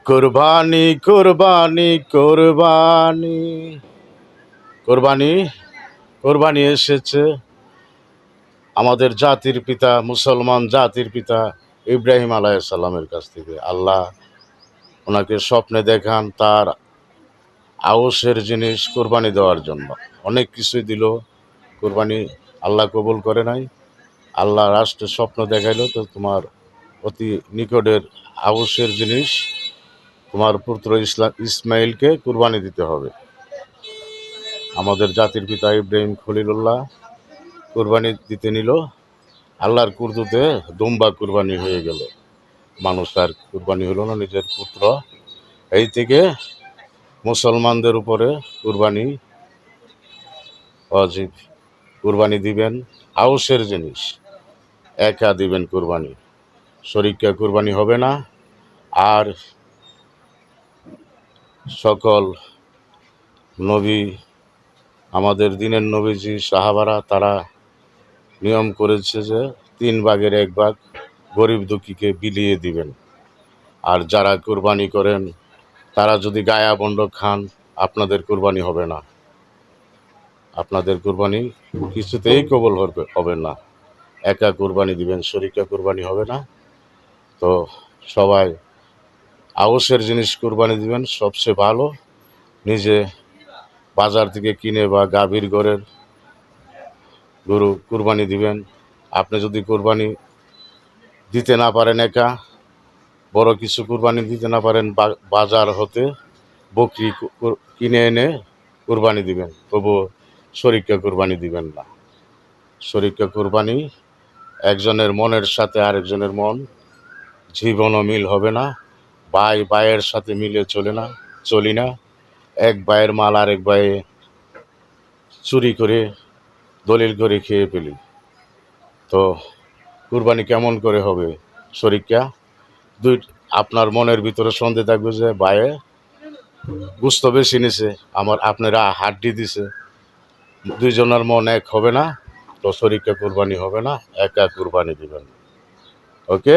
কোরবানি কোরবানি কোরবানি কোরবানি কোরবানি এসেছে আমাদের জাতির পিতা, মুসলমান জাতির পিতা ইব্রাহিম আলাইহিস সালামের কাছ থেকে। আল্লাহ ওনাকে স্বপ্নে দেখান তার আউসের জিনিস কোরবানি দেওয়ার জন্য। অনেক কিছুই দিল, কোরবানি আল্লাহ কবুল করে নাই। আল্লাহ রাষ্ট্রে স্বপ্ন দেখাইলো, তো তোমার অতি নিকটের আউসের জিনিস তোমার পুত্র ইসমাইলকে কুরবানি দিতে হবে। আমাদের জাতির পিতা ইব্রাহিম খলিলুল্লাহ কুরবানি দিতে নিল, আল্লাহর কুরদুতে দুম্বা কুরবানি হয়ে গেল। মানুষ আর কুরবানি হলো না, নিজের পুত্র। এই থেকে মুসলমানদের উপরে কুরবানি ওয়াজিব। কুরবানি দিবেন আউসের জিনিস, একা দিবেন কুরবানি, শরীকা কুরবানি হবে না। আর সকল নবী, আমাদের দিনের নবীজি সাহাবারা, তারা নিয়ম করেছে যে 3 ভাগের 1 ভাগ গরিব দুঃখীকে বিলিয়ে দিবেন। আর যারা কুরবানি করেন তারা যদি গায়াবন্ড খান, আপনাদের কুরবানি হবে না, আপনাদের কুরবানি কিছুতেই কবুল হবে না। একা কুরবানি দিবেন, শরীকা কুরবানি হবে না। তো সবাই আউসের জিনিস কুরবানি দিবেন, সবচেয়ে ভালো। নিজে বাজার থেকে কিনে বা গাভীর ঘরের গরু কুরবানি দিবেন। আপনি যদি কুরবানি দিতে না পারেন, একা বড় কিছু কুরবানি দিতে না পারেন, বাজার হতে বকরি কিনে এনে কুরবানি দিবেন, তবুও শরীকা কুরবানি দিবেন না। শরীকা কুরবানি একজনের মনের সাথে আরেকজনের মন জীবনও মিল হবে না। ভাই ভাইয়ের সাথে মিলে চলি না। এক ভাইয়ের মাল আরেক ভাই চুরি করে দলিল করে খেয়ে ফেলি। তো কুরবানি কেমন করে হবে শরীকা? আপনার মনের ভিতরে সন্দেহ থাকবে যে ভাইয়ে গুস্ত বেশি নিছে, আপনারা হাড্ডি দিছে, দুইজনের মন এক হবে না। তো শরীকা কুরবানি হবে না, একা কুরবানি দিবেন। ওকে।